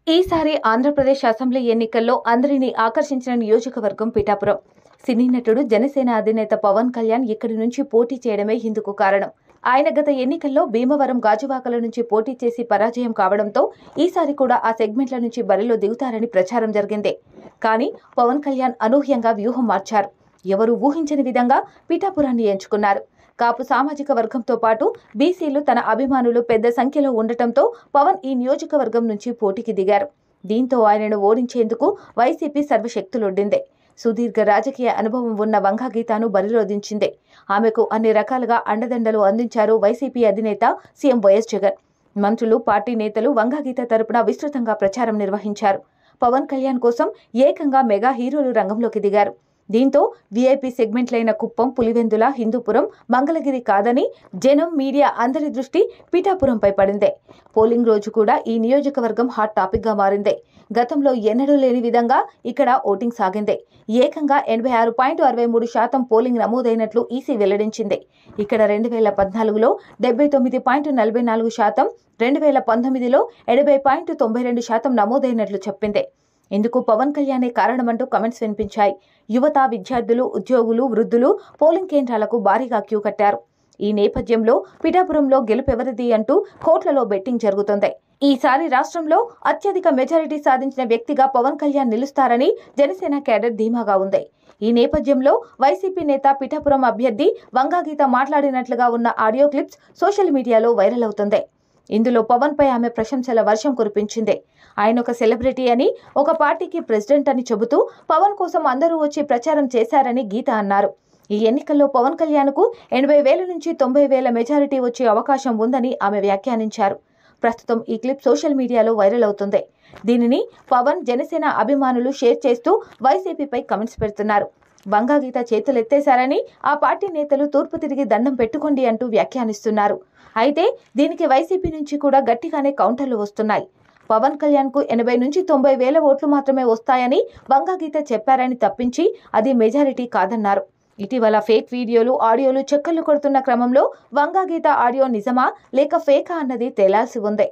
ఈసారి ఆంధ్రప్రదేశ్ అసెంబ్లీ ఎన్నికల్లో అందరినీ ఆకర్షించిన నియోజకవర్గం పిఠాపురం. సినీ నటుడు జనసేన అధినేత పవన్ కళ్యాణ్ ఇక్కడి నుంచి పోటీ చేయడమే ఇందుకు కారణం. ఆయన గత ఎన్నికల్లో భీమవరం, గాజువాకల నుంచి పోటీ చేసి పరాజయం కావడంతో ఈసారి కూడా ఆ సెగ్మెంట్ల నుంచి బరిలో దిగుతారని ప్రచారం జరిగింది. కానీ పవన్ కళ్యాణ్ అనూహ్యంగా వ్యూహం మార్చారు. ఎవరూ ఊహించని విధంగా పిఠాపురాన్ని ఎంచుకున్నారు. కాపు సామాజిక వర్గంతో పాటు బీసీలు తన అభిమానులు పెద్ద సంఖ్యలో ఉండటంతో పవన్ ఈ నియోజకవర్గం నుంచి పోటీకి దిగారు. దీంతో ఆయనను ఓడించేందుకు వైసీపీ సర్వశక్తులొడ్డింది. సుదీర్ఘ రాజకీయ అనుభవం ఉన్న వంగగీతను బరిలో దించింది. ఆమెకు అన్ని రకాలుగా అండదండలు అందించారు వైసీపీ అధినేత సీఎం వైఎస్ జగన్. మంత్రులు, పార్టీ నేతలు వంగగీత తరపున విస్తృతంగా ప్రచారం నిర్వహించారు. పవన్ కళ్యాణ్ కోసం ఏకంగా మెగా హీరోలు రంగంలోకి దిగారు. దీంతో వీఐపీ సెగ్మెంట్లైన కుప్పం, పులివెందుల, హిందూపురం, మంగళగిరి కాదని జనం, మీడియా అందరి దృష్టి పిఠాపురంపై పడింది. పోలింగ్ రోజు కూడా ఈ నియోజకవర్గం హాట్ టాపిక్ గా మారింది. గతంలో ఎన్నడూ లేని విధంగా ఇక్కడ ఓటింగ్ సాగింది. ఏకంగా 86.63% పోలింగ్ నమోదైనట్లు ఈసీ వెల్లడించింది. ఇక్కడ 2014లో 79.44%, 2019లో 80.92% నమోదైనట్లు చెప్పింది. ఇందుకు పవన్ కళ్యాణే కారణమంటూ కమెంట్స్ వినిపించాయి. యువత, విద్యార్థులు, ఉద్యోగులు, వృద్ధులు పోలింగ్ కేంద్రాలకు భారీగా క్యూ కట్టారు. ఈ నేపథ్యంలో పిఠాపురంలో గెలుపెవరిది అంటూ కోట్లలో బెట్టింగ్ జరుగుతోంది. ఈసారి రాష్ట్రంలో అత్యధిక మెజారిటీ సాధించిన వ్యక్తిగా పవన్ కళ్యాణ్ నిలుస్తారని జనసేన కేడర్ ధీమాగా ఉంది. ఈ నేపథ్యంలో వైసీపీ నేత పిఠాపురం అభ్యర్థి వంగగీత మాట్లాడినట్లుగా ఉన్న ఆడియో క్లిప్స్ సోషల్ మీడియాలో వైరల్ అవుతుంది. ఇందులో పవన్ పై ఆమె ప్రశంసల వర్షం కురిపించింది. ఆయన ఒక సెలబ్రిటీ అని, ఒక పార్టీకి ప్రెసిడెంట్ అని చెబుతూ పవన్ కోసం అందరూ వచ్చి ప్రచారం చేశారని గీత అన్నారు. ఈ ఎన్నికల్లో పవన్ కళ్యాణ్కు 80,000 నుంచి 90,000 మెజారిటీ వచ్చే అవకాశం ఉందని ఆమె వ్యాఖ్యానించారు. ప్రస్తుతం ఈ క్లిప్ సోషల్ మీడియాలో వైరల్ అవుతుంది. దీనిని పవన్, జనసేన అభిమానులు షేర్ చేస్తూ వైసీపీపై కమెంట్స్ పెడుతున్నారు. వంగగీత చేతులెత్తేశారని ఆ పార్టీ నేతలు తూర్పు తిరిగి దండం పెట్టుకోండి అంటూ వ్యాఖ్యానిస్తున్నారు. అయితే దీనికి వైసీపీ నుంచి కూడా గట్టిగానే కౌంటర్లు వస్తున్నాయి. పవన్ కళ్యాణ్కు 80 నుంచి 90,000 ఓట్లు మాత్రమే వస్తాయని వంగగీత చెప్పారని తప్పించి అది మెజారిటీ కాదన్నారు. ఇటీవల ఫేక్ వీడియోలు, ఆడియోలు చక్కర్లు కొడుతున్న క్రమంలో వంగగీత ఆడియో నిజమా లేక ఫేకా అన్నది తేలాల్సి ఉంది.